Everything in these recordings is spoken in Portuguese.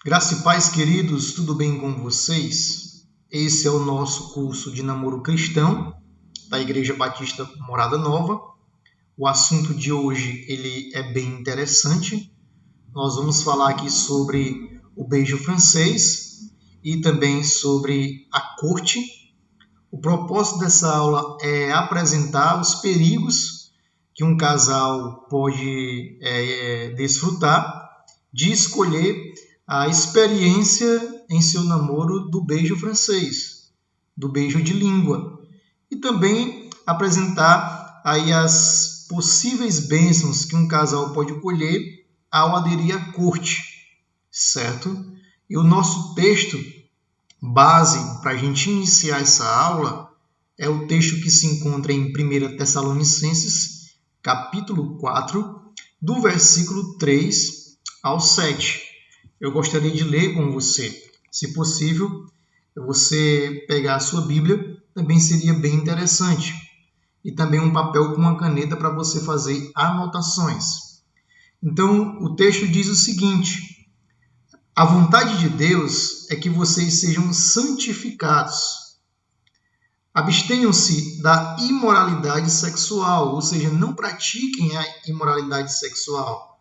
Graça e paz, queridos, tudo bem com vocês? Esse é o nosso curso de namoro cristão da Igreja Batista Morada Nova. O assunto de hoje ele é bem interessante. Nós vamos falar aqui sobre o beijo francês e também sobre a corte. O propósito dessa aula é apresentar os perigos que um casal pode desfrutar de escolher a experiência em seu namoro do beijo francês, do beijo de língua, e também apresentar aí as possíveis bênçãos que um casal pode colher ao aderir à corte, certo? E o nosso texto base para a gente iniciar essa aula é o texto que se encontra em 1 Tessalonicenses, capítulo 4, do versículo 3 ao 7. Eu gostaria de ler com você. Se possível, você pegar a sua Bíblia, também seria bem interessante. E também um papel com uma caneta para você fazer anotações. Então, o texto diz o seguinte: a vontade de Deus é que vocês sejam santificados. Abstenham-se da imoralidade sexual, ou seja, não pratiquem a imoralidade sexual.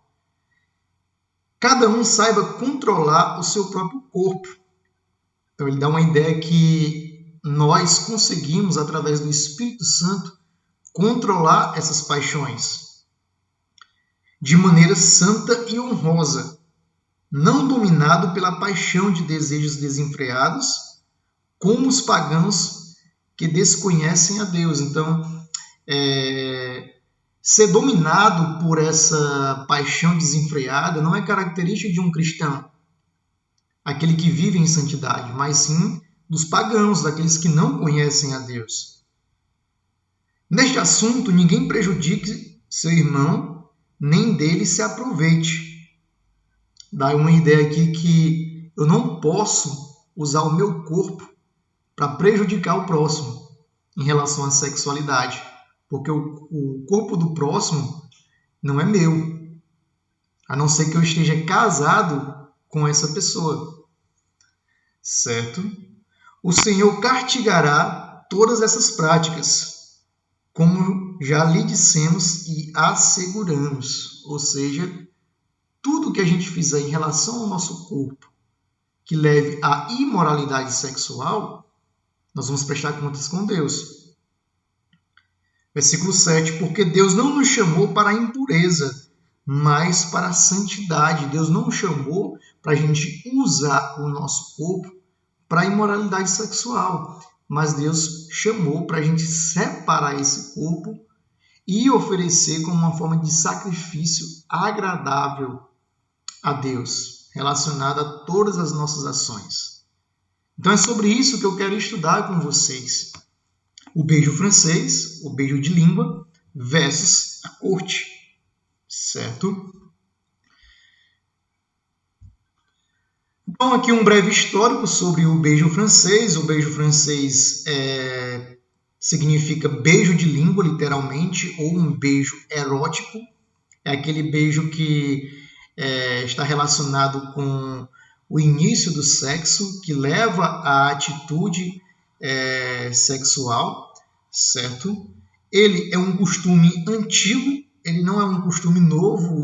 Cada um saiba controlar o seu próprio corpo. Então, ele dá uma ideia que nós conseguimos, através do Espírito Santo, controlar essas paixões de maneira santa e honrosa, não dominado pela paixão de desejos desenfreados, como os pagãos que desconhecem a Deus. Então, ser dominado por essa paixão desenfreada não é característica de um cristão, aquele que vive em santidade, mas sim dos pagãos, daqueles que não conhecem a Deus. Neste assunto, ninguém prejudique seu irmão, nem dele se aproveite. Dá uma ideia aqui que eu não posso usar o meu corpo para prejudicar o próximo em relação à sexualidade, porque o corpo do próximo não é meu, a não ser que eu esteja casado com essa pessoa, certo? O Senhor castigará todas essas práticas, como já lhe dissemos e asseguramos, ou seja, tudo que a gente fizer em relação ao nosso corpo que leve à imoralidade sexual, nós vamos prestar contas com Deus. Versículo 7, porque Deus não nos chamou para a impureza, mas para a santidade. Deus não nos chamou para a gente usar o nosso corpo para a imoralidade sexual, mas Deus chamou para a gente separar esse corpo e oferecer como uma forma de sacrifício agradável a Deus, relacionado a todas as nossas ações. Então é sobre isso que eu quero estudar com vocês. O beijo francês, o beijo de língua, versus a corte, certo? Então aqui um breve histórico sobre o beijo francês. O beijo francês significa beijo de língua, literalmente, ou um beijo erótico. É aquele beijo que está relacionado com o início do sexo, que leva à atitude sexual, certo? Ele é um costume antigo, ele não é um costume novo,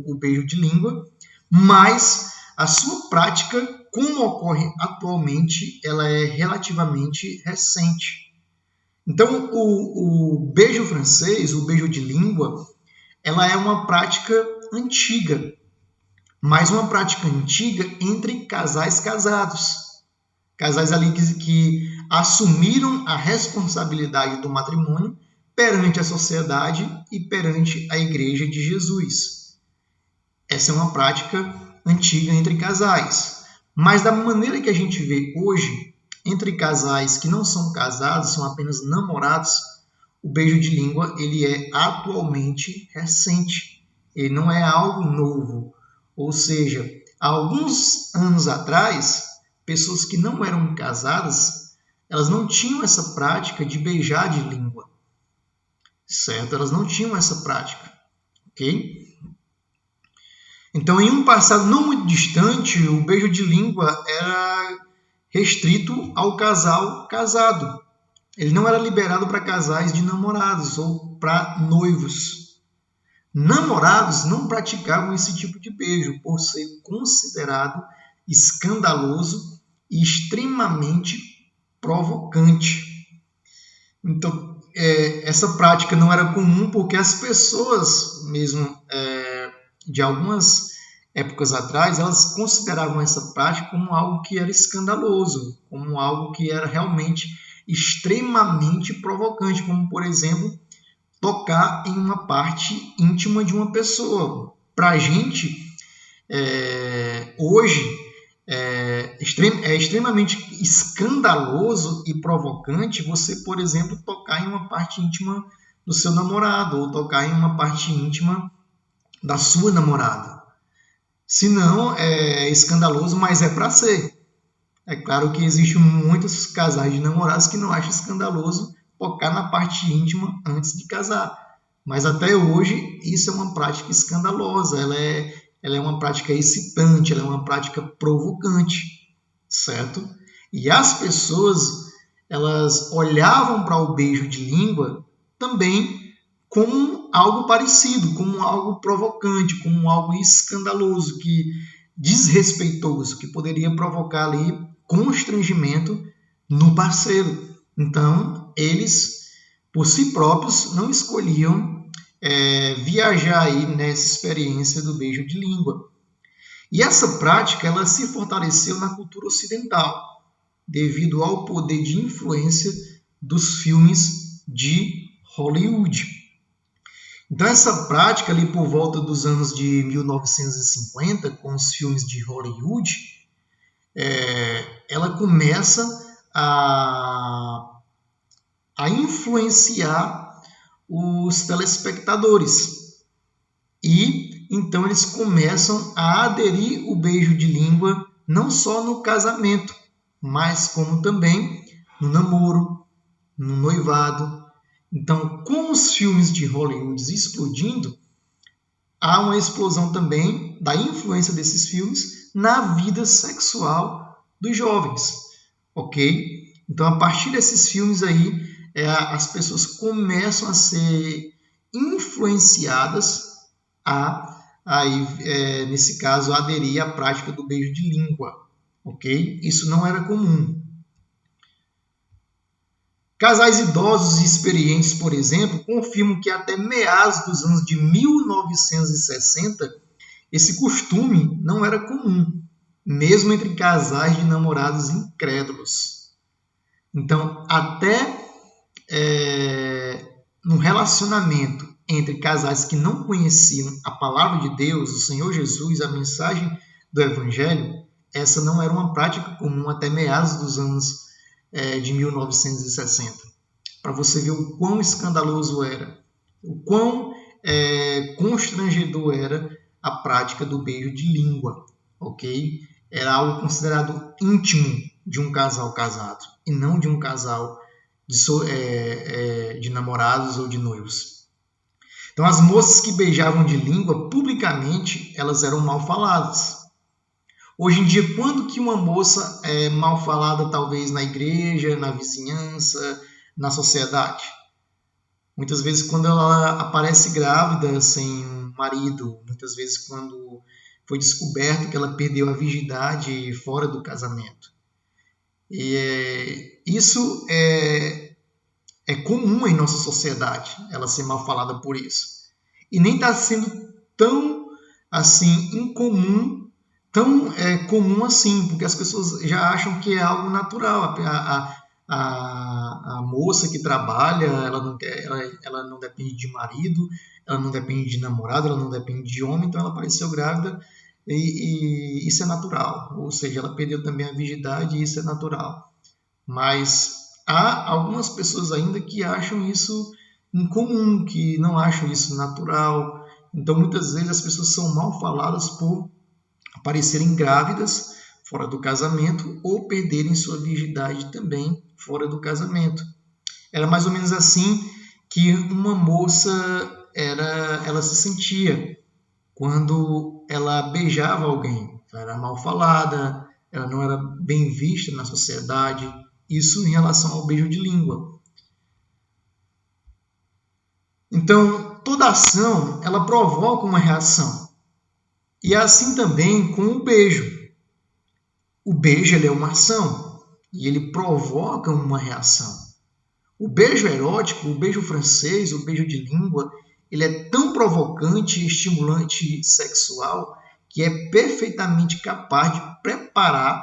o beijo de língua, mas a sua prática, como ocorre atualmente, ela é relativamente recente. Então, o beijo francês, o beijo de língua, ela é uma prática antiga, mas uma prática antiga entre casais casados. Casais ali que assumiram a responsabilidade do matrimônio perante a sociedade e perante a Igreja de Jesus. Essa é uma prática antiga entre casais. Mas da maneira que a gente vê hoje, entre casais que não são casados, são apenas namorados, o beijo de língua ele é atualmente recente. Ele não é algo novo. Ou seja, há alguns anos atrás, pessoas que não eram casadas, elas não tinham essa prática de beijar de língua, certo? Elas não tinham essa prática, ok? Então, em um passado não muito distante, o beijo de língua era restrito ao casal casado. Ele não era liberado para casais de namorados ou para noivos. Namorados não praticavam esse tipo de beijo por ser considerado escandaloso e extremamente provocante. Então, essa prática não era comum porque as pessoas, mesmo de algumas épocas atrás, elas consideravam essa prática como algo que era escandaloso, como algo que era realmente extremamente provocante, como, por exemplo, tocar em uma parte íntima de uma pessoa. Para a gente, hoje, é extremamente escandaloso e provocante você, por exemplo, tocar em uma parte íntima do seu namorado ou tocar em uma parte íntima da sua namorada. Se não, é escandaloso, mas é para ser. É claro que existem muitos casais de namorados que não acham escandaloso tocar na parte íntima antes de casar. Mas até hoje isso é uma prática escandalosa, ela é uma prática excitante, ela é uma prática provocante, certo? E as pessoas, elas olhavam para o beijo de língua também como algo parecido, como algo provocante, como algo escandaloso, desrespeitoso, que poderia provocar ali constrangimento no parceiro. Então, eles, por si próprios, não escolhiam viajar aí nessa experiência do beijo de língua. E essa prática ela se fortaleceu na cultura ocidental, devido ao poder de influência dos filmes de Hollywood. Então, essa prática, ali por volta dos anos de 1950, com os filmes de Hollywood, ela começa a influenciar os telespectadores. E então eles começam a aderir o beijo de língua não só no casamento, mas como também no namoro, no noivado. Então, com os filmes de Hollywood explodindo, há uma explosão também da influência desses filmes na vida sexual dos jovens, ok? Então, a partir desses filmes aí, as pessoas começam a ser influenciadas nesse caso, aderir à prática do beijo de língua, ok? Isso não era comum. Casais idosos e experientes, por exemplo, confirmam que até meados dos anos de 1960, esse costume não era comum, mesmo entre casais de namorados incrédulos. Então, até no relacionamento entre casais que não conheciam a palavra de Deus, o Senhor Jesus, a mensagem do Evangelho, essa não era uma prática comum até meados dos anos de 1960. Para você ver o quão escandaloso era, o quão constrangedor era a prática do beijo de língua, ok? Era algo considerado íntimo de um casal casado e não de um casal de namorados ou de noivos. Então, as moças que beijavam de língua publicamente, elas eram mal faladas. Hoje em dia, quando que uma moça é mal falada, talvez na igreja, na vizinhança, na sociedade? Muitas vezes quando ela aparece grávida, sem um marido, muitas vezes quando foi descoberto que ela perdeu a virgindade fora do casamento. E isso é comum em nossa sociedade, ela ser mal falada por isso. E nem está sendo tão assim incomum, tão comum assim, porque as pessoas já acham que é algo natural. A moça que trabalha, ela não depende de marido, ela não depende de namorado, ela não depende de homem, então ela apareceu grávida e isso é natural. Ou seja, ela perdeu também a virgindade e isso é natural. Mas há algumas pessoas ainda que acham isso incomum, que não acham isso natural. Então, muitas vezes as pessoas são mal faladas por aparecerem grávidas fora do casamento ou perderem sua virgindade também fora do casamento. Era mais ou menos assim que uma moça ela se sentia. quando ela beijava alguém. Ela era mal falada, ela não era bem vista na sociedade. Isso em relação ao beijo de língua. Então, toda ação, ela provoca uma reação. E é assim também com o beijo. O beijo ele é uma ação e ele provoca uma reação. O beijo erótico, o beijo francês, o beijo de língua, ele é tão provocante e estimulante sexual que é perfeitamente capaz de preparar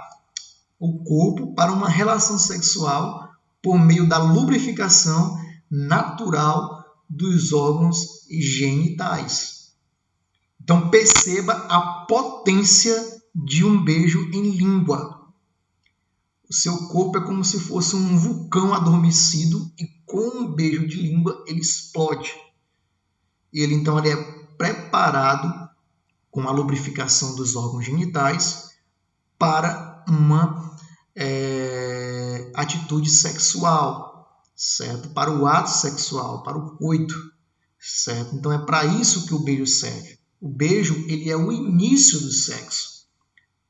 o corpo para uma relação sexual por meio da lubrificação natural dos órgãos genitais. Então perceba a potência de um beijo em língua. O seu corpo é como se fosse um vulcão adormecido e com um beijo de língua ele explode. E ele então ele é preparado com a lubrificação dos órgãos genitais para uma atitude sexual, certo? Para o ato sexual, para o coito, certo? Então é para isso que o beijo serve. O beijo ele é o início do sexo,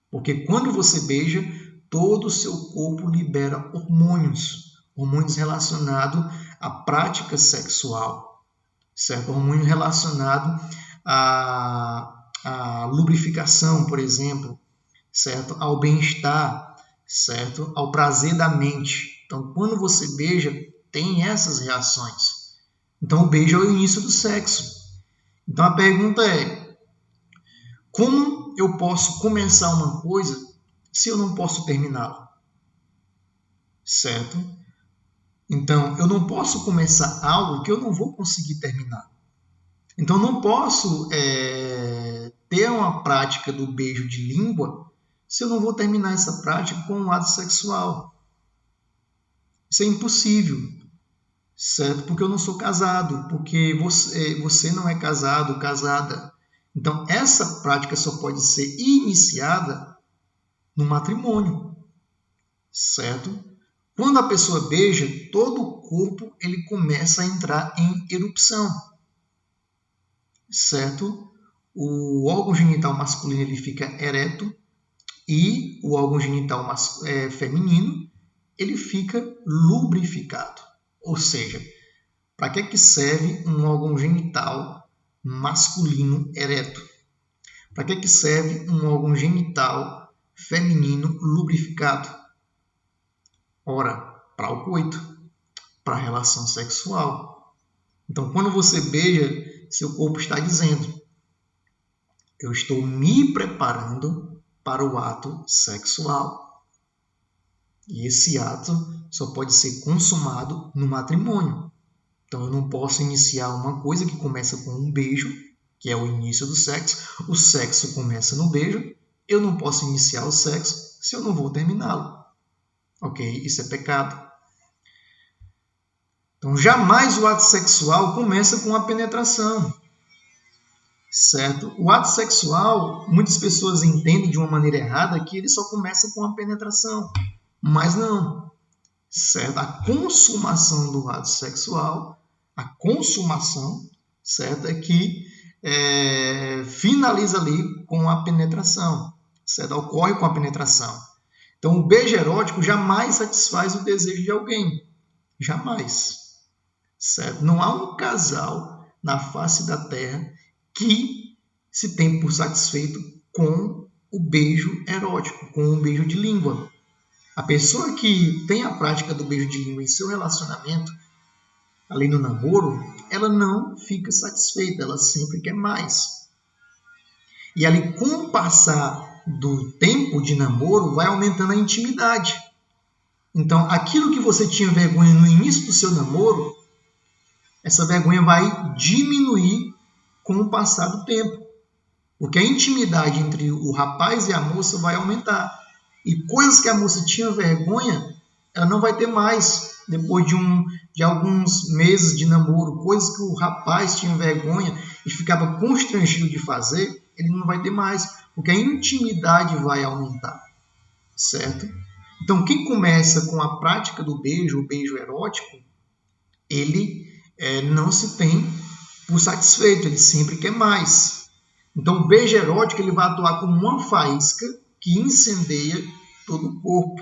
porque quando você beija, todo o seu corpo libera hormônios relacionados à prática sexual, certo? Hormônio relacionado à lubrificação, por exemplo, certo? Ao bem-estar, certo? Ao prazer da mente. Então, quando você beija, tem essas reações. Então, o beijo é o início do sexo. Então, a pergunta é: como eu posso começar uma coisa se eu não posso terminá-la? Certo? Então, eu não posso começar algo que eu não vou conseguir terminar. Então, eu não posso ter uma prática do beijo de língua se eu não vou terminar essa prática com um ato sexual. Isso é impossível, certo? Porque eu não sou casado, porque você não é casado, casada. Então, essa prática só pode ser iniciada no matrimônio, certo? Quando a pessoa beija, todo o corpo ele começa a entrar em erupção, certo? O órgão genital masculino ele fica ereto e o órgão genital feminino ele fica lubrificado. Ou seja, para que serve um órgão genital masculino ereto? Para que serve um órgão genital feminino lubrificado? Ora, para o coito, para a relação sexual. Então, quando você beija, seu corpo está dizendo: eu estou me preparando para o ato sexual. E esse ato só pode ser consumado no matrimônio. Então, eu não posso iniciar uma coisa que começa com um beijo, que é o início do sexo. O sexo começa no beijo. Eu não posso iniciar o sexo se eu não vou terminá-lo. Ok? Isso é pecado. Então, jamais o ato sexual começa com a penetração. Certo? O ato sexual, muitas pessoas entendem de uma maneira errada que ele só começa com a penetração. Mas não. Certo? A consumação do ato sexual, a consumação, certo? É que finaliza ali com a penetração. Certo? Ocorre com a penetração. Então, o beijo erótico jamais satisfaz o desejo de alguém. Jamais. Certo? Não há um casal na face da Terra que se tem por satisfeito com o beijo erótico, com o beijo de língua. A pessoa que tem a prática do beijo de língua em seu relacionamento, ali no namoro, ela não fica satisfeita, ela sempre quer mais. E ali, com o passar do tempo de namoro, vai aumentando a intimidade. Então, aquilo que você tinha vergonha no início do seu namoro, essa vergonha vai diminuir com o passar do tempo. Porque a intimidade entre o rapaz e a moça vai aumentar. E coisas que a moça tinha vergonha, ela não vai ter mais depois de alguns meses de namoro. Coisas que o rapaz tinha vergonha e ficava constrangido de fazer, ele não vai ter mais, porque a intimidade vai aumentar, certo? Então, quem começa com a prática do beijo, o beijo erótico, ele não se tem por satisfeito, ele sempre quer mais. Então, o beijo erótico ele vai atuar como uma faísca que incendeia todo o corpo.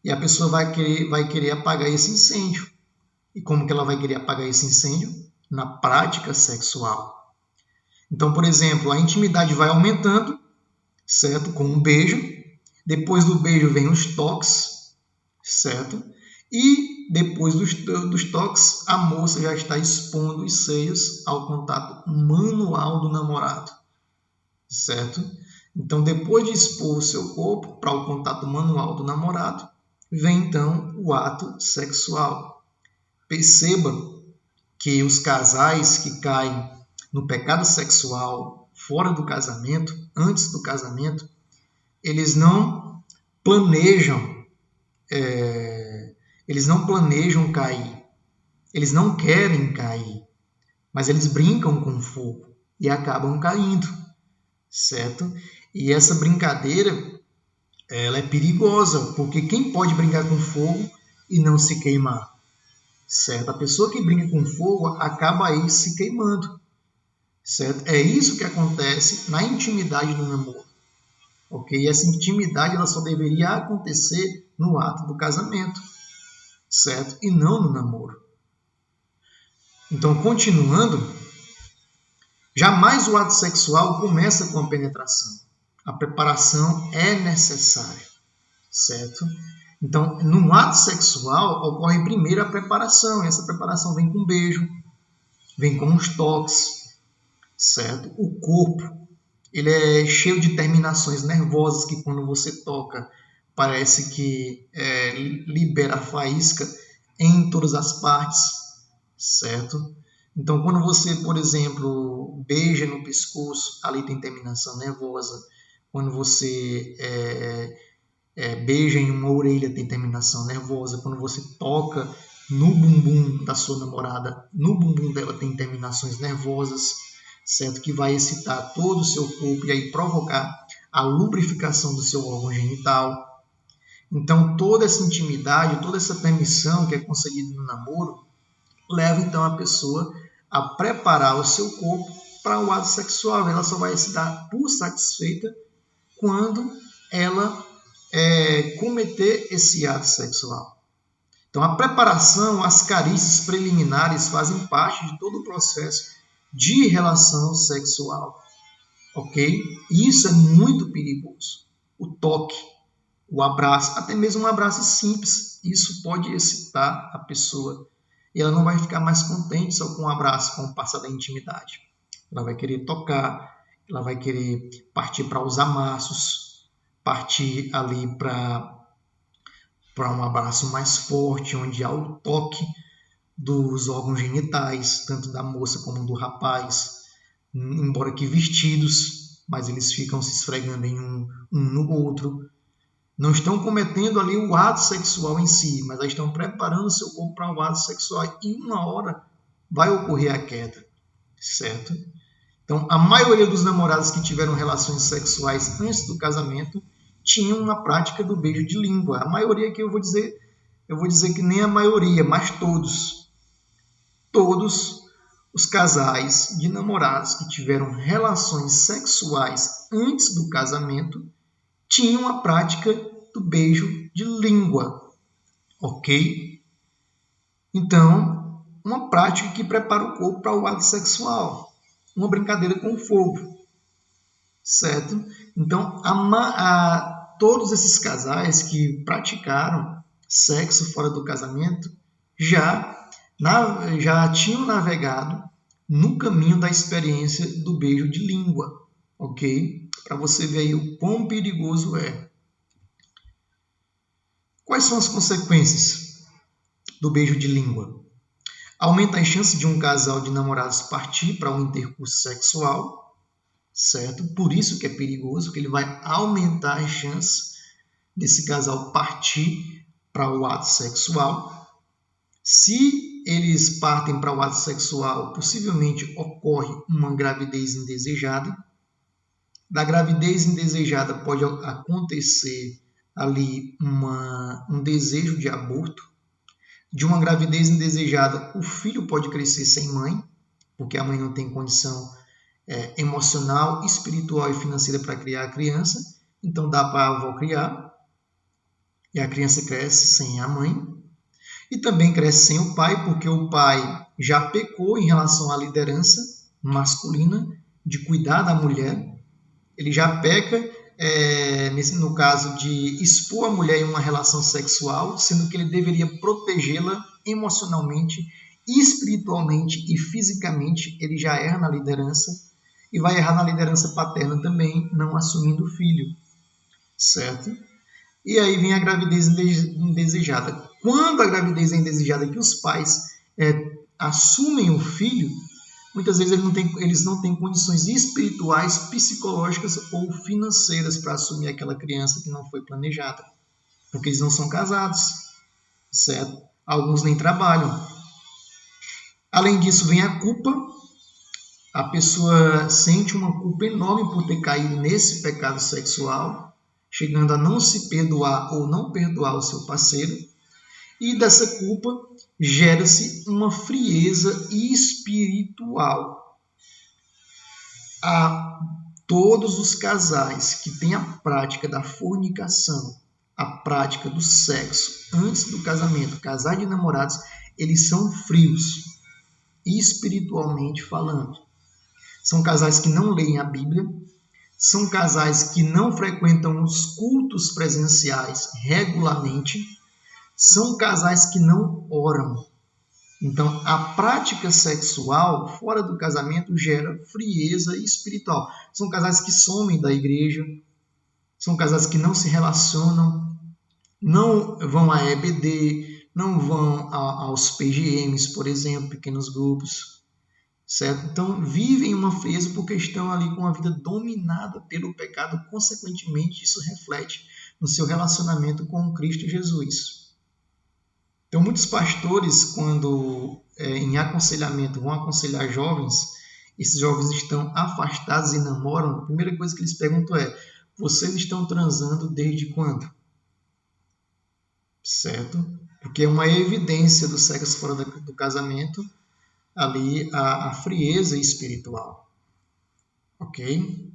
E a pessoa vai querer apagar esse incêndio. E como que ela vai querer apagar esse incêndio? Na prática sexual. Então, por exemplo, a intimidade vai aumentando, certo? Com um beijo. Depois do beijo vem os toques, certo? E depois dos toques, a moça já está expondo os seios ao contato manual do namorado, certo? Então, depois de expor o seu corpo para o contato manual do namorado, vem então o ato sexual. Perceba que os casais que caem no pecado sexual fora do casamento, antes do casamento, eles não planejam, cair, eles não querem cair, mas eles brincam com fogo e acabam caindo, certo? E essa brincadeira, ela é perigosa, porque quem pode brincar com fogo e não se queimar? Certo? A pessoa que brinca com fogo acaba aí se queimando, certo? É isso que acontece na intimidade do namoro, ok? E essa intimidade ela só deveria acontecer no ato do casamento, certo? E não no namoro. Então, continuando, jamais o ato sexual começa com a penetração. A preparação é necessária, certo? Então, no ato sexual, ocorre primeiro a preparação. E essa preparação vem com beijo, vem com os toques, certo? O corpo, ele é cheio de terminações nervosas que quando você toca, parece que libera faísca em todas as partes, certo? Então, quando você, por exemplo, beija no pescoço, ali tem terminação nervosa. Quando você beija em uma orelha, tem terminação nervosa. Quando você toca no bumbum da sua namorada, no bumbum dela tem terminações nervosas, certo? Que vai excitar todo o seu corpo e aí provocar a lubrificação do seu órgão genital. Então, toda essa intimidade, toda essa permissão que é concedida no namoro, leva então a pessoa a preparar o seu corpo para o ato sexual. Ela só vai se dar por satisfeita quando ela cometer esse ato sexual. Então, a preparação, as carícias preliminares fazem parte de todo o processo de relação sexual, ok? E isso é muito perigoso. O toque, o abraço, até mesmo um abraço simples, isso pode excitar a pessoa e ela não vai ficar mais contente só com um abraço, com o passar da intimidade. Ela vai querer tocar, ela vai querer partir para os amassos, partir ali para um abraço mais forte, onde há o toque dos órgãos genitais, tanto da moça como do rapaz, embora que vestidos, mas eles ficam se esfregando em um no outro. Não estão cometendo ali o ato sexual em si, mas estão preparando o seu corpo para o ato sexual e uma hora vai ocorrer a queda, certo? Então, a maioria dos namorados que tiveram relações sexuais antes do casamento tinham uma prática do beijo de língua. A maioria que eu vou dizer que nem a maioria, mas todos os casais de namorados que tiveram relações sexuais antes do casamento tinham a prática do beijo de língua, ok? Então, uma prática que prepara o corpo para o ato sexual, uma brincadeira com fogo, certo? Então, todos esses casais que praticaram sexo fora do casamento já tinham navegado no caminho da experiência do beijo de língua, ok? Para você ver aí o quão perigoso é. Quais são as consequências do beijo de língua? Aumenta as chances de um casal de namorados partir para um intercurso sexual, certo? Por isso que é perigoso, que ele vai aumentar as chances desse casal partir para o ato sexual. Se eles partem para o ato sexual, possivelmente ocorre uma gravidez indesejada. Da gravidez indesejada pode acontecer ali um desejo de aborto. De uma gravidez indesejada, o filho pode crescer sem mãe, porque a mãe não tem condição emocional, espiritual e financeira para criar a criança. Então dá para a avó criar. E a criança cresce sem a mãe. E também cresce sem o pai, porque o pai já pecou em relação à liderança masculina de cuidar da mulher. Ele já peca, no caso de expor a mulher em uma relação sexual, sendo que ele deveria protegê-la emocionalmente, espiritualmente e fisicamente. Ele já erra na liderança e vai errar na liderança paterna também, não assumindo o filho, certo? E aí vem a gravidez indesejada. Quando a gravidez é indesejada, que os pais assumem o filho, muitas vezes eles não têm condições espirituais, psicológicas ou financeiras para assumir aquela criança que não foi planejada, porque eles não são casados, certo? Alguns nem trabalham. Além disso, vem a culpa. A pessoa sente uma culpa enorme por ter caído nesse pecado sexual, chegando a não se perdoar ou não perdoar o seu parceiro. E dessa culpa gera-se uma frieza espiritual. A todos os casais que têm a prática da fornicação, a prática do sexo antes do casamento, casais de namorados, eles são frios, espiritualmente falando. São casais que não leem a Bíblia, são casais que não frequentam os cultos presenciais regularmente, são casais que não oram. Então, a prática sexual fora do casamento gera frieza espiritual. São casais que somem da igreja, são casais que não se relacionam, não vão à EBD, não vão aos PGMs, por exemplo, pequenos grupos, certo? Então, vivem uma frieza porque estão ali com a vida dominada pelo pecado. Consequentemente, isso reflete no seu relacionamento com Cristo Jesus. Então, muitos pastores, quando em aconselhamento vão aconselhar jovens, esses jovens estão afastados e namoram, a primeira coisa que eles perguntam é: vocês estão transando desde quando? Certo? Porque é uma evidência do sexo fora do casamento, ali a frieza espiritual. Ok?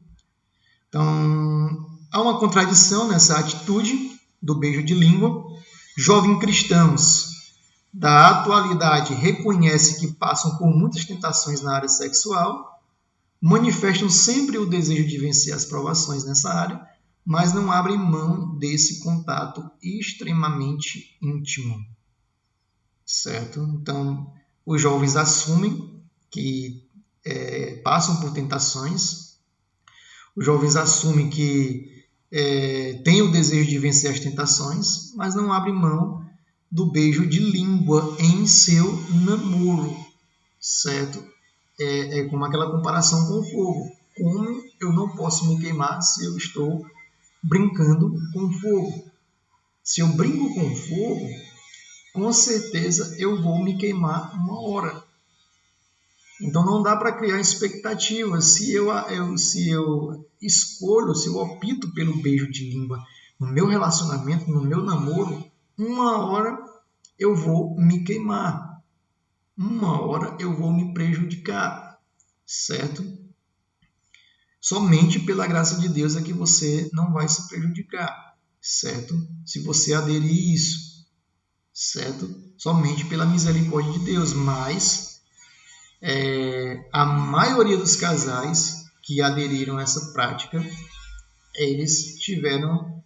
Então, há uma contradição nessa atitude do beijo de língua. Jovens cristãos da atualidade reconhecem que passam por muitas tentações na área sexual, manifestam sempre o desejo de vencer as provações nessa área, mas não abrem mão desse contato extremamente íntimo, certo? Então, os jovens assumem que passam por tentações, os jovens assumem que têm o desejo de vencer as tentações, mas não abrem mão do beijo de língua em seu namoro, certo? É como aquela comparação com o fogo. Como eu não posso me queimar se eu estou brincando com fogo? Se eu brinco com fogo, com certeza eu vou me queimar uma hora. Então não dá para criar expectativa. Se eu escolho, se eu opto pelo beijo de língua no meu relacionamento, no meu namoro, uma hora eu vou me queimar. Uma hora eu vou me prejudicar, certo? Somente pela graça de Deus é que você não vai se prejudicar, certo? Se você aderir isso, certo? Somente pela misericórdia de Deus, mas a maioria dos casais que aderiram a essa prática, eles tiveram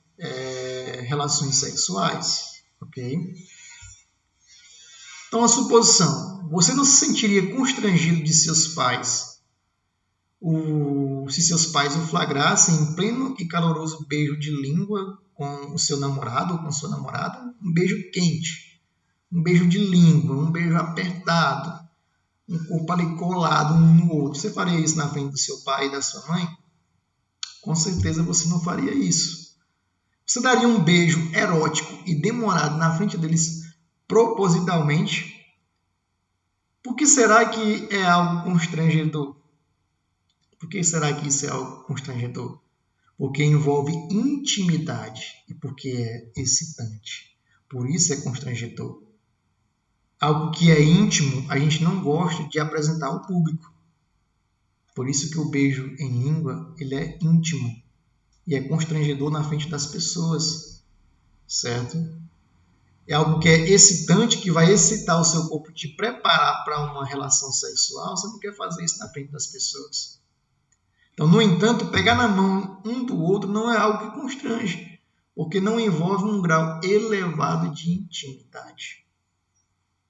relações sexuais, ok? Então, a suposição: você não se sentiria constrangido de seus pais, se seus pais o flagrassem em pleno e caloroso beijo de língua com o seu namorado ou com sua namorada? Um beijo quente, um beijo de língua, um beijo apertado, um corpo ali colado um no outro. Você faria isso na frente do seu pai e da sua mãe? Com certeza você não faria isso. Você daria um beijo erótico e demorado na frente deles propositalmente? Por que será que é algo constrangedor? Por que será que isso é algo constrangedor? Porque envolve intimidade e porque é excitante. Por isso é constrangedor. Algo que é íntimo, a gente não gosta de apresentar ao público. Por isso que o beijo em língua ele é íntimo e é constrangedor na frente das pessoas, certo? É algo que é excitante, que vai excitar o seu corpo, te preparar para uma relação sexual. Você não quer fazer isso na frente das pessoas. Então, no entanto, pegar na mão um do outro não é algo que constrange, porque não envolve um grau elevado de intimidade,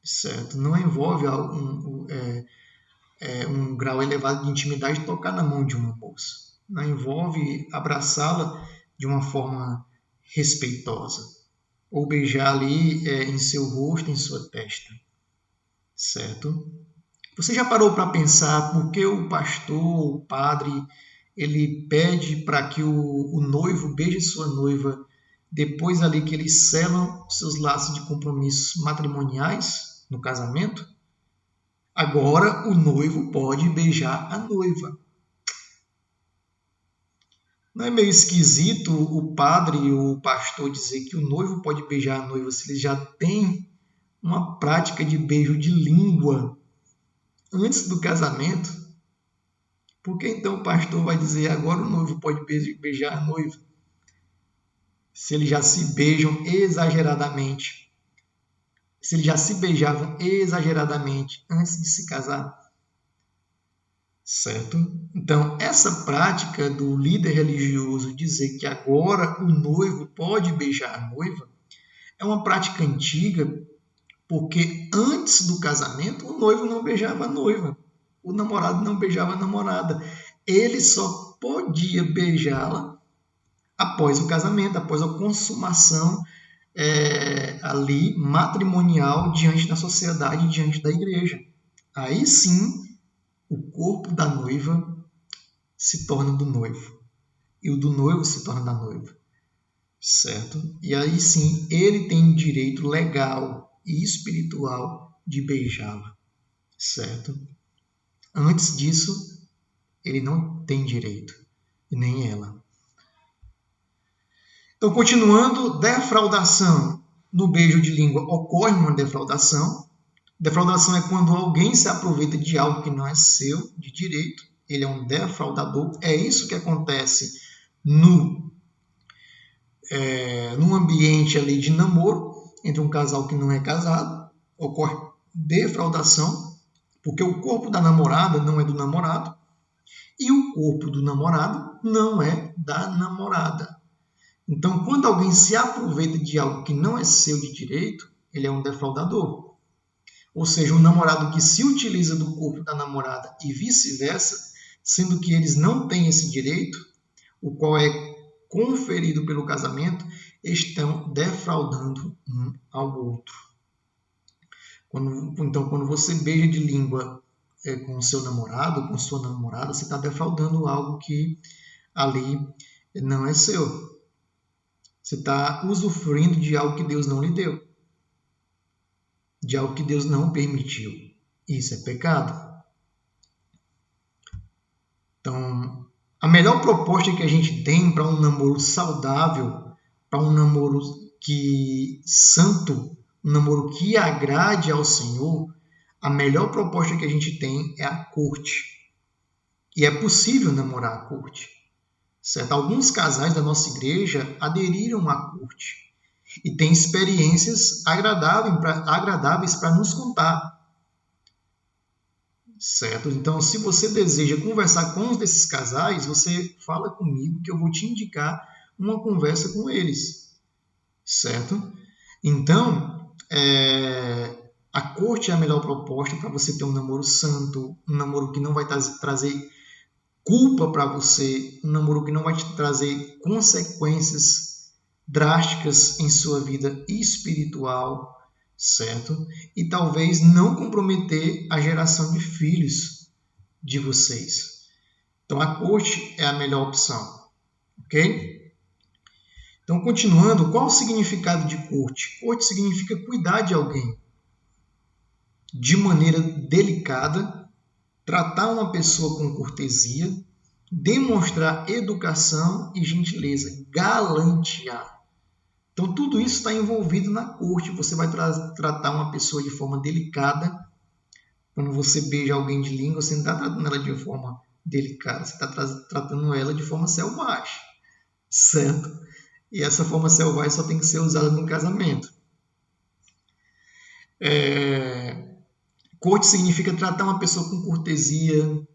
certo? Não envolve um grau elevado de intimidade tocar na mão de uma moça. Não envolve abraçá-la de uma forma respeitosa ou beijar ali em seu rosto, em sua testa, certo? Você já parou para pensar por que o pastor, o padre, ele pede para que o noivo beije sua noiva depois ali que eles selam seus laços de compromissos matrimoniais no casamento? Agora o noivo pode beijar a noiva. Não é meio esquisito o padre ou o pastor dizer que o noivo pode beijar a noiva se ele já tem uma prática de beijo de língua antes do casamento? Por que então o pastor vai dizer agora o noivo pode beijar a noiva? Se eles já se beijam exageradamente. Se eles já se beijavam exageradamente antes de se casar. Certo? Então, essa prática do líder religioso dizer que agora o noivo pode beijar a noiva é uma prática antiga, porque antes do casamento o noivo não beijava a noiva, o namorado não beijava a namorada. Ele só podia beijá-la após o casamento, após a consumação ali matrimonial diante da sociedade, diante da igreja. Aí sim, o corpo da noiva se torna do noivo e o do noivo se torna da noiva, certo? E aí sim, ele tem direito legal e espiritual de beijá-la, certo? Antes disso, ele não tem direito, e nem ela. Então, continuando, defraudação. No beijo de língua ocorre uma defraudação. Defraudação é quando alguém se aproveita de algo que não é seu, de direito. Ele é um defraudador. É isso que acontece num ambiente ali de namoro, entre um casal que não é casado. Ocorre defraudação, porque o corpo da namorada não é do namorado e o corpo do namorado não é da namorada. Então, quando alguém se aproveita de algo que não é seu de direito, ele é um defraudador. Ou seja, um namorado que se utiliza do corpo da namorada e vice-versa, sendo que eles não têm esse direito, o qual é conferido pelo casamento, estão defraudando um ao outro. Então, quando você beija de língua com seu namorado, com sua namorada, você está defraudando algo que ali não é seu. Você está usufruindo de algo que Deus não lhe deu. De algo que Deus não permitiu. Isso é pecado. Então, a melhor proposta que a gente tem para um namoro saudável, para um namoro santo, um namoro que agrade ao Senhor, a melhor proposta que a gente tem é a corte. E é possível namorar a corte. Certo? Alguns casais da nossa igreja aderiram à corte e têm experiências agradáveis para nos contar. Certo? Então, se você deseja conversar com um desses casais, você fala comigo que eu vou te indicar uma conversa com eles. Certo? Então, a corte é a melhor proposta para você ter um namoro santo, um namoro que não vai trazer culpa para você, um namoro que não vai te trazer consequências drásticas em sua vida espiritual, certo? E talvez não comprometer a geração de filhos de vocês. Então, a corte é a melhor opção, ok? Então, continuando, qual o significado de corte? Corte significa cuidar de alguém de maneira delicada, tratar uma pessoa com cortesia, demonstrar educação e gentileza, galantear. Então, tudo isso está envolvido na corte. Você vai tratar uma pessoa de forma delicada. Quando você beija alguém de língua, você não está tratando ela de forma delicada, você está tratando ela de forma selvagem, certo? E essa forma selvagem só tem que ser usada no casamento. Corte significa tratar uma pessoa com cortesia,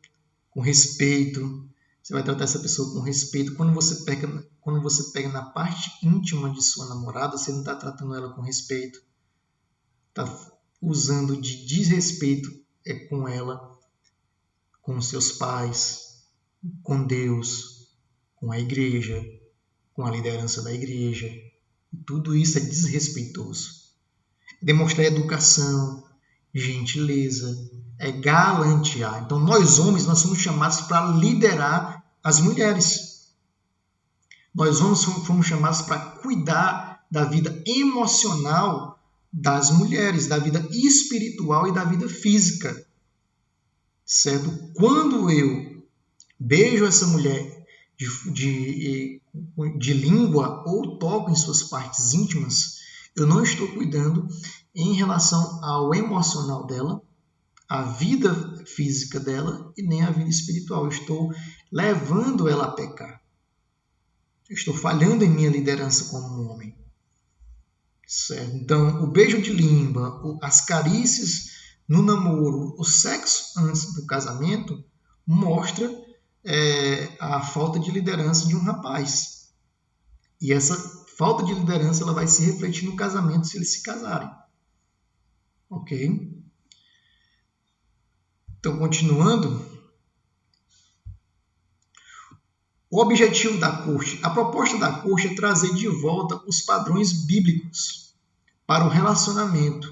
com respeito. Você vai tratar essa pessoa com respeito. Quando você pega na parte íntima de sua namorada, você não está tratando ela com respeito. Está usando de desrespeito com ela, com seus pais, com Deus, com a igreja, com a liderança da igreja. Tudo isso é desrespeitoso. Demonstrar educação, gentileza, galantear. Então, nós homens, nós somos chamados para liderar as mulheres. Nós homens fomos chamados para cuidar da vida emocional das mulheres, da vida espiritual e da vida física. Certo? Quando eu beijo essa mulher de língua ou toco em suas partes íntimas, eu não estou cuidando em relação ao emocional dela, a vida física dela e nem a vida espiritual. Eu estou levando ela a pecar. Eu estou falhando em minha liderança como um homem. Certo? Então, o beijo de língua, as carícias no namoro, o sexo antes do casamento, mostra a falta de liderança de um rapaz. E essa falta de liderança ela vai se refletir no casamento se eles se casarem. Ok? Então, continuando, o objetivo da corte, a proposta da corte é trazer de volta os padrões bíblicos para o relacionamento.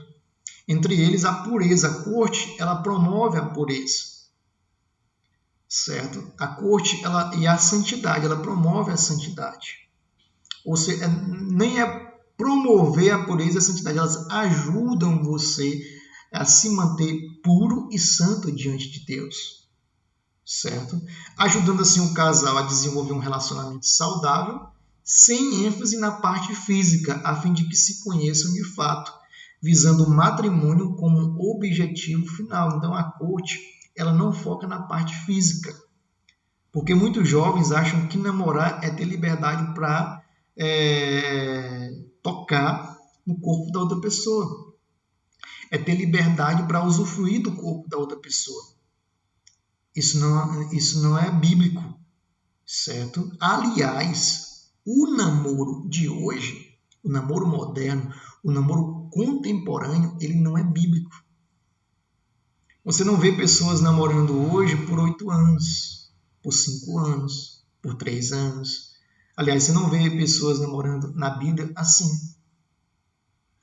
Entre eles, a pureza. A corte, ela promove a pureza. Certo? A corte e a santidade, ela promove a santidade. Ou seja, nem é promover a pureza e a santidade, elas ajudam você a se manter puro e santo diante de Deus. Certo? Ajudando assim o casal a desenvolver um relacionamento saudável, sem ênfase na parte física, a fim de que se conheçam de fato, visando o matrimônio como objetivo final. Então a corte, ela não foca na parte física, porque muitos jovens acham que namorar é ter liberdade para tocar no corpo da outra pessoa, é ter liberdade para usufruir do corpo da outra pessoa. Isso não é bíblico, certo? Aliás, o namoro de hoje, o namoro moderno, o namoro contemporâneo, ele não é bíblico. Você não vê pessoas namorando hoje por 8 anos, por 5 anos, por 3 anos. Aliás, você não vê pessoas namorando na Bíblia assim.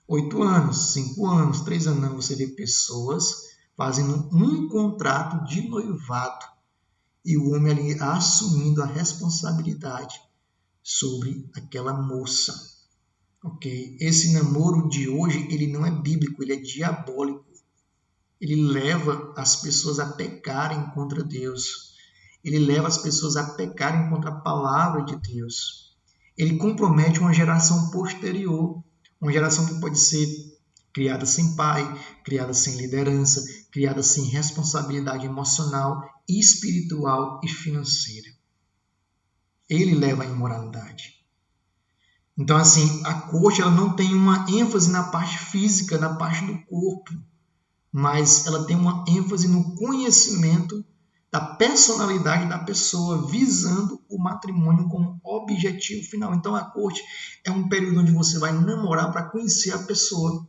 8 anos, 5 anos, 3 anos. Não, você vê pessoas fazendo um contrato de noivado e o homem ali assumindo a responsabilidade sobre aquela moça. Ok? Esse namoro de hoje, ele não é bíblico, ele é diabólico. Ele leva as pessoas a pecarem contra Deus. Ele leva as pessoas a pecarem contra a palavra de Deus. Ele compromete uma geração posterior, uma geração que pode ser criada sem pai, criada sem liderança, criada sem responsabilidade emocional, espiritual e financeira. Ele leva à imoralidade. Então, assim, a corte ela não tem uma ênfase na parte física, na parte do corpo, mas ela tem uma ênfase no conhecimento da personalidade da pessoa, visando o matrimônio como objetivo final. Então, a corte é um período onde você vai namorar para conhecer a pessoa.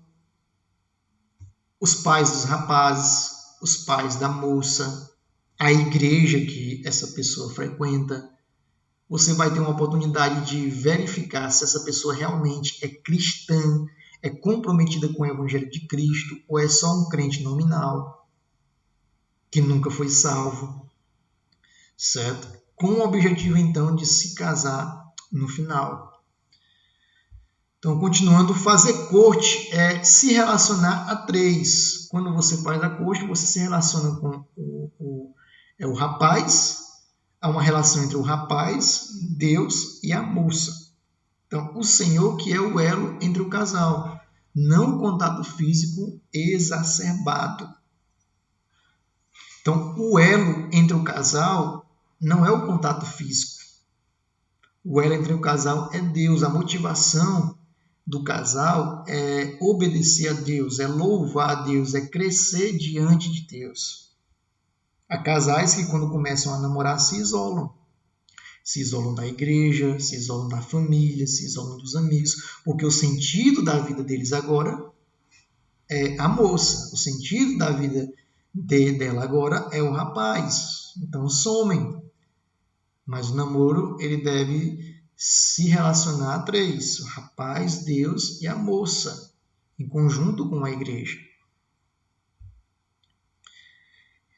Os pais dos rapazes, os pais da moça, a igreja que essa pessoa frequenta. Você vai ter uma oportunidade de verificar se essa pessoa realmente é cristã, é comprometida com o Evangelho de Cristo ou é só um crente nominal que nunca foi salvo, certo? Com o objetivo, então, de se casar no final. Então, continuando, fazer corte é se relacionar a 3. Quando você faz a corte, você se relaciona com o rapaz, há uma relação entre o rapaz, Deus e a moça. Então, o Senhor que é o elo entre o casal, não o contato físico exacerbado. Então, o elo entre o casal não é o contato físico. O elo entre o casal é Deus. A motivação do casal é obedecer a Deus, é louvar a Deus, é crescer diante de Deus. Há casais que, quando começam a namorar, se isolam. Se isolam da igreja, se isolam da família, se isolam dos amigos, porque o sentido da vida deles agora é a moça. O sentido da vida dela agora é o rapaz. Então somem. Mas o namoro, ele deve se relacionar a três: o rapaz, Deus e a moça, em conjunto com a igreja.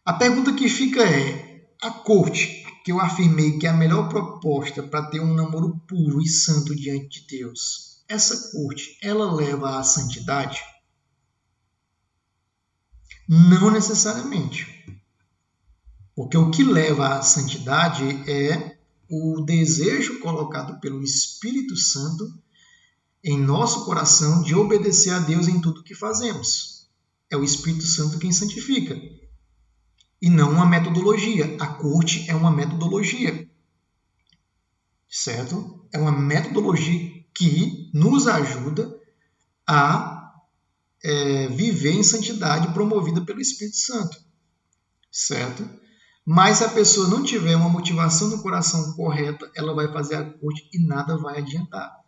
A pergunta que fica é: a corte, que eu afirmei que é a melhor proposta para ter um namoro puro e santo diante de Deus, essa corte, ela leva à santidade? Não necessariamente. Porque o que leva à santidade é o desejo colocado pelo Espírito Santo em nosso coração de obedecer a Deus em tudo que fazemos. É o Espírito Santo quem santifica. E não uma metodologia. A corte é uma metodologia. Certo? É uma metodologia que nos ajuda a viver em santidade promovida pelo Espírito Santo. Certo? Mas se a pessoa não tiver uma motivação no coração correta, ela vai fazer a corte e nada vai adiantar.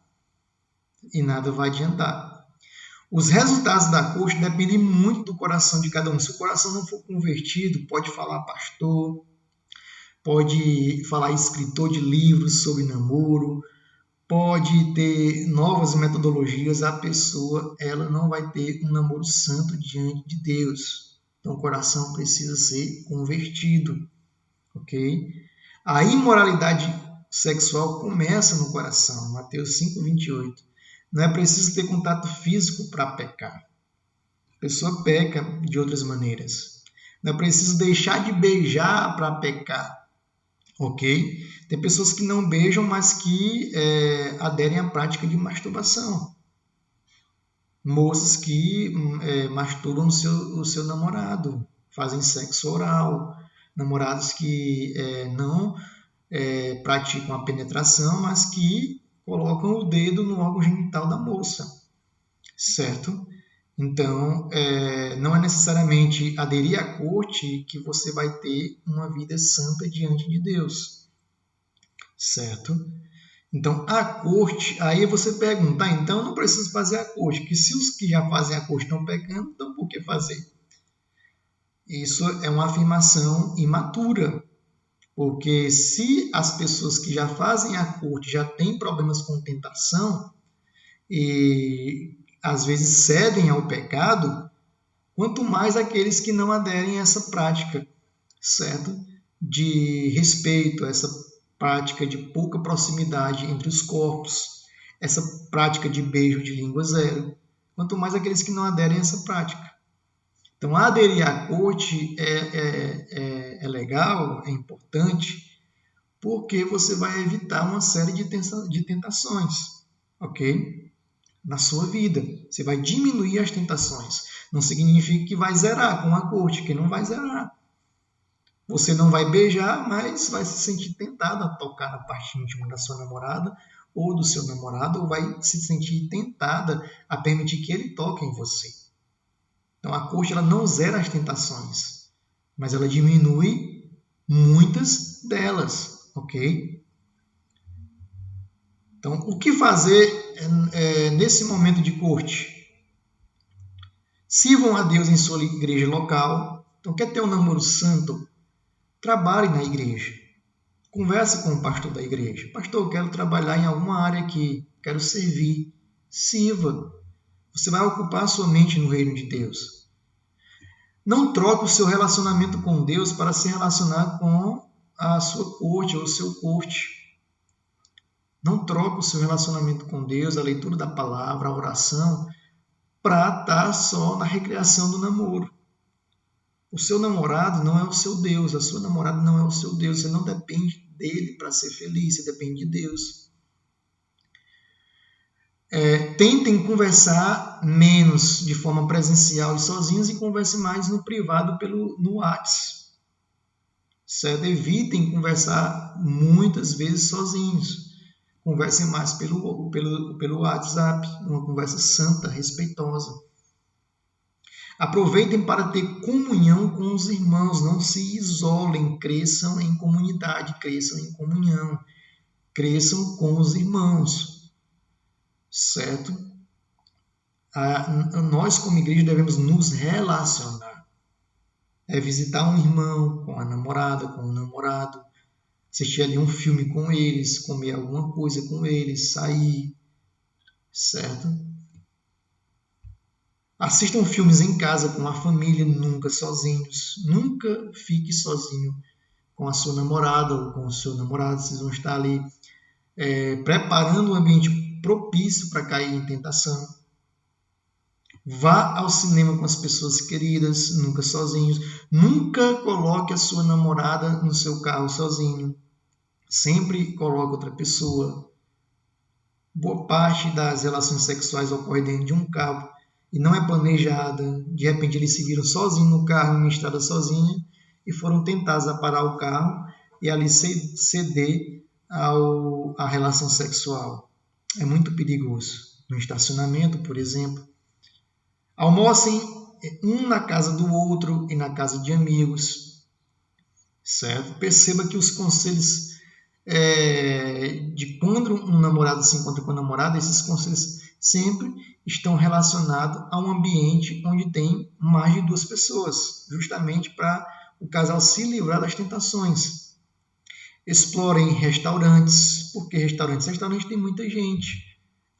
Os resultados da corte dependem muito do coração de cada um. Se o coração não for convertido, pode falar pastor, pode falar escritor de livros sobre namoro, pode ter novas metodologias, a pessoa ela não vai ter um namoro santo diante de Deus. Então o coração precisa ser convertido, ok? A imoralidade sexual começa no coração, Mateus 5:28. Não é preciso ter contato físico para pecar. A pessoa peca de outras maneiras. Não é preciso deixar de beijar para pecar, ok? Tem pessoas que não beijam, mas que aderem à prática de masturbação. Moças que masturbam o seu namorado, fazem sexo oral. Namorados que não praticam a penetração, mas que colocam o dedo no órgão genital da moça. Certo? Então, não é necessariamente aderir à corte que você vai ter uma vida santa diante de Deus. Certo? Então, a corte, aí você pergunta, então eu não preciso fazer a corte, que se os que já fazem a corte estão pecando, então por que fazer? Isso é uma afirmação imatura, porque se as pessoas que já fazem a corte já têm problemas com tentação e às vezes cedem ao pecado, quanto mais aqueles que não aderem a essa prática, certo? De respeito, essa prática de pouca proximidade entre os corpos, essa prática de beijo de língua zero, quanto mais aqueles que não aderem a essa prática. Então, aderir à corte é legal, é importante, porque você vai evitar uma série de tentações, ok? Na sua vida. Você vai diminuir as tentações. Não significa que vai zerar com a corte, que não vai zerar. Você não vai beijar, mas vai se sentir tentado a tocar na parte íntima da sua namorada ou do seu namorado, ou vai se sentir tentada a permitir que ele toque em você. Então, a corte ela não zera as tentações, mas ela diminui muitas delas, ok? Então, o que fazer nesse momento de corte? Sirvam a Deus em sua igreja local. Então, quer ter um namoro santo? Trabalhe na igreja. Converse com o pastor da igreja. Pastor, eu quero trabalhar em alguma área aqui, quero servir. Sirva. Você vai ocupar sua mente no reino de Deus. Não troque o seu relacionamento com Deus para se relacionar com a sua corte ou o seu corte. Não troque o seu relacionamento com Deus, a leitura da palavra, a oração, para estar só na recreação do namoro. O seu namorado não é o seu Deus, a sua namorada não é o seu Deus. Você não depende dele para ser feliz, você depende de Deus. Tentem conversar menos de forma presencial e sozinhos e converse mais no privado no WhatsApp. certo? Evitem conversar muitas vezes sozinhos. Conversem mais pelo WhatsApp, uma conversa santa, respeitosa. Aproveitem para ter comunhão com os irmãos, não se isolem, cresçam em comunidade, cresçam em comunhão, cresçam com os irmãos, certo? Nós, como igreja, devemos nos relacionar. Visitar um irmão com a namorada, com o namorado, assistir ali um filme com eles, comer alguma coisa com eles, sair, certo? Assistam filmes em casa com a família, nunca sozinhos. Nunca fique sozinho com a sua namorada ou com o seu namorado. Vocês vão estar ali preparando um ambiente propício para cair em tentação. Vá ao cinema com as pessoas queridas, nunca sozinhos. Nunca coloque a sua namorada no seu carro sozinho. Sempre coloque outra pessoa. Boa parte das relações sexuais ocorre dentro de um carro e não é planejada. De repente eles se viram sozinhos no carro, em uma estrada sozinha, e foram tentados a parar o carro e ali ceder à relação sexual. É muito perigoso. No estacionamento, por exemplo. Almocem um na casa do outro e na casa de amigos, certo? Perceba que os conselhos de quando um namorado se encontra com a namorada, esses conselhos sempre estão relacionados a um ambiente onde tem mais de 2 pessoas, justamente para o casal se livrar das tentações. Explorem restaurantes, porque restaurante tem muita gente.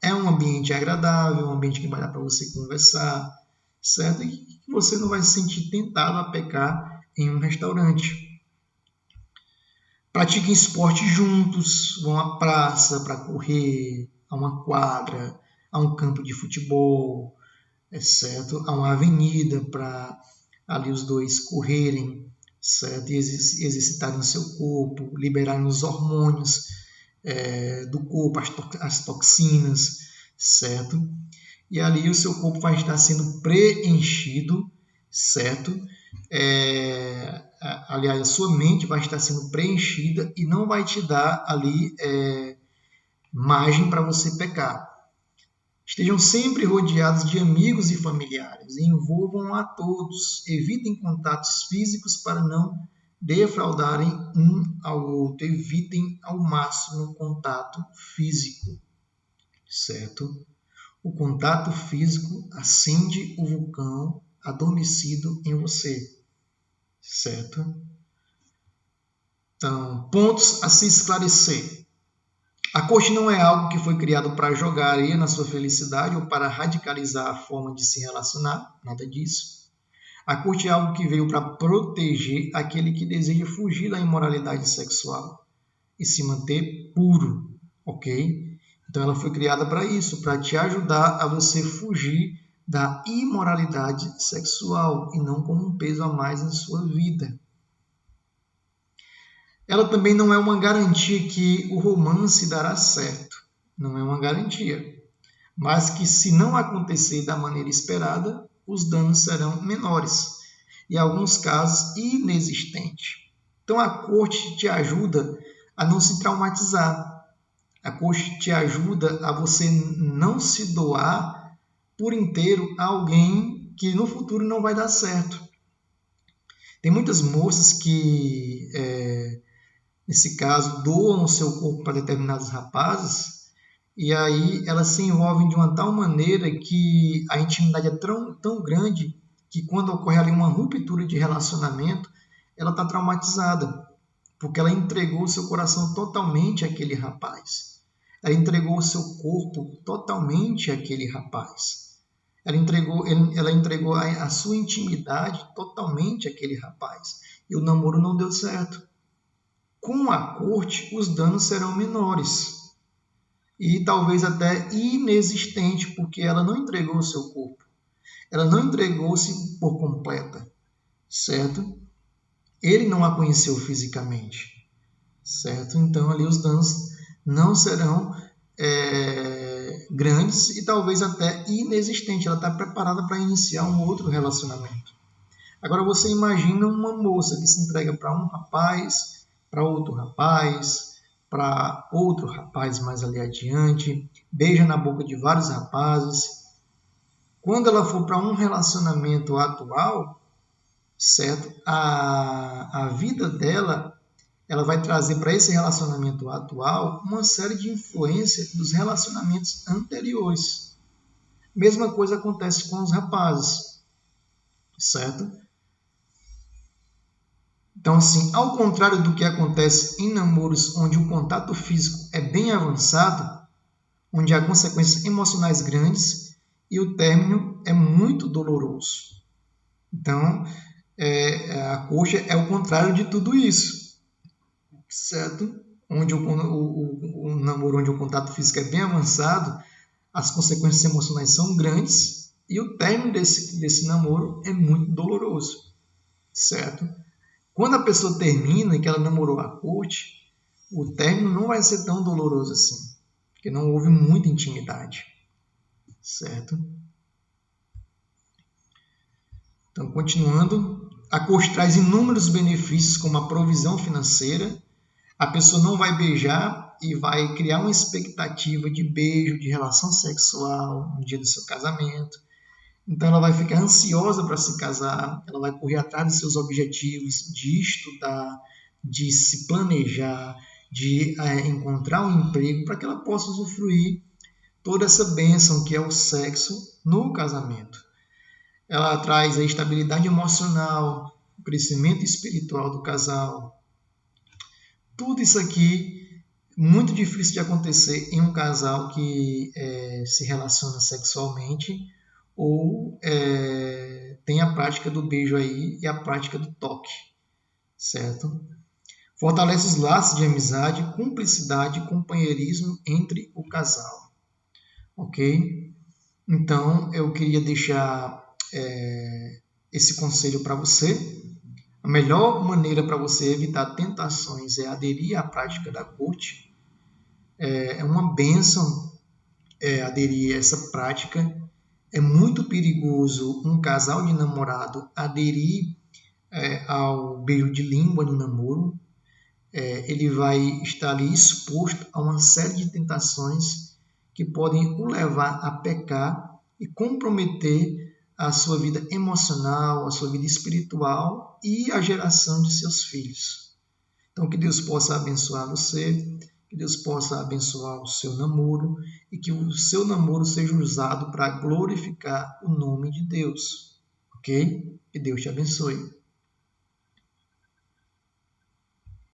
É um ambiente agradável, um ambiente que vai dar para você conversar, certo? E você não vai se sentir tentado a pecar em um restaurante. Pratiquem esporte juntos, vão à praça para correr, a uma quadra, a um campo de futebol, certo? A uma avenida para ali os dois correrem, certo? E exercitarem o seu corpo, liberarem os hormônios do corpo, as toxinas, certo? E ali o seu corpo vai estar sendo preenchido, certo? Aliás, a sua mente vai estar sendo preenchida e não vai te dar ali margem para você pecar. Estejam sempre rodeados de amigos e familiares, envolvam a todos, evitem contatos físicos para não defraudarem um ao outro, evitem ao máximo o contato físico, certo? O contato físico acende o vulcão adormecido em você, certo? Então, pontos a se esclarecer. A corte não é algo que foi criado para jogar areia na sua felicidade ou para radicalizar a forma de se relacionar, nada disso. A corte é algo que veio para proteger aquele que deseja fugir da imoralidade sexual e se manter puro, ok? Então ela foi criada para isso, para te ajudar a você fugir da imoralidade sexual e não como um peso a mais na sua vida. Ela também não é uma garantia que o romance dará certo, não é uma garantia, mas que se não acontecer da maneira esperada, os danos serão menores e, em alguns casos, inexistentes. Então a corte te ajuda a não se traumatizar. A corte te ajuda a você não se doar por inteiro a alguém que no futuro não vai dar certo. Tem muitas moças que, nesse caso, doam o seu corpo para determinados rapazes e aí elas se envolvem de uma tal maneira que a intimidade é tão grande que quando ocorre ali uma ruptura de relacionamento, ela está traumatizada, porque ela entregou o seu coração totalmente àquele rapaz. Ela entregou o seu corpo totalmente àquele rapaz. Ela entregou a sua intimidade totalmente àquele rapaz. E o namoro não deu certo. Com a corte, os danos serão menores. E talvez até inexistentes, porque ela não entregou o seu corpo. Ela não entregou-se por completa, certo? Ele não a conheceu fisicamente, certo? Então ali os danos não serão grandes e talvez até inexistentes. Ela está preparada para iniciar um outro relacionamento. Agora você imagina uma moça que se entrega para um rapaz, para outro rapaz mais ali adiante, beija na boca de vários rapazes. Quando ela for para um relacionamento atual, certo? A vida dela, ela vai trazer para esse relacionamento atual uma série de influência dos relacionamentos anteriores. Mesma coisa acontece com os rapazes, certo? Então, assim, ao contrário do que acontece em namoros onde o contato físico é bem avançado, onde há consequências emocionais grandes e o término é muito doloroso. Então, a coxa é o contrário de tudo isso, certo? Onde o namoro, onde o contato físico é bem avançado, as consequências emocionais são grandes e o término desse namoro é muito doloroso, certo? Quando a pessoa termina e que ela namorou a corte, o término não vai ser tão doloroso assim, porque não houve muita intimidade, certo? Então, continuando, a corte traz inúmeros benefícios, como a provisão financeira. A pessoa não vai beijar e vai criar uma expectativa de beijo, de relação sexual no dia do seu casamento. Então ela vai ficar ansiosa para se casar, ela vai correr atrás dos seus objetivos, de estudar, de se planejar, de encontrar um emprego para que ela possa usufruir toda essa bênção que é o sexo no casamento. Ela traz a estabilidade emocional, o crescimento espiritual do casal. Tudo isso aqui muito difícil de acontecer em um casal que se relaciona sexualmente ou tem a prática do beijo aí e a prática do toque, certo? Fortalece os laços de amizade, cumplicidade e companheirismo entre o casal, ok? Então, eu queria deixar esse conselho para você. A melhor maneira para você evitar tentações é aderir à prática da corte. É uma bênção aderir a essa prática. É muito perigoso um casal de namorado aderir ao beijo de língua no namoro. Ele vai estar ali exposto a uma série de tentações que podem o levar a pecar e comprometer a sua vida emocional, a sua vida espiritual e a geração de seus filhos. Então, que Deus possa abençoar você, que Deus possa abençoar o seu namoro e que o seu namoro seja usado para glorificar o nome de Deus, ok? Que Deus te abençoe.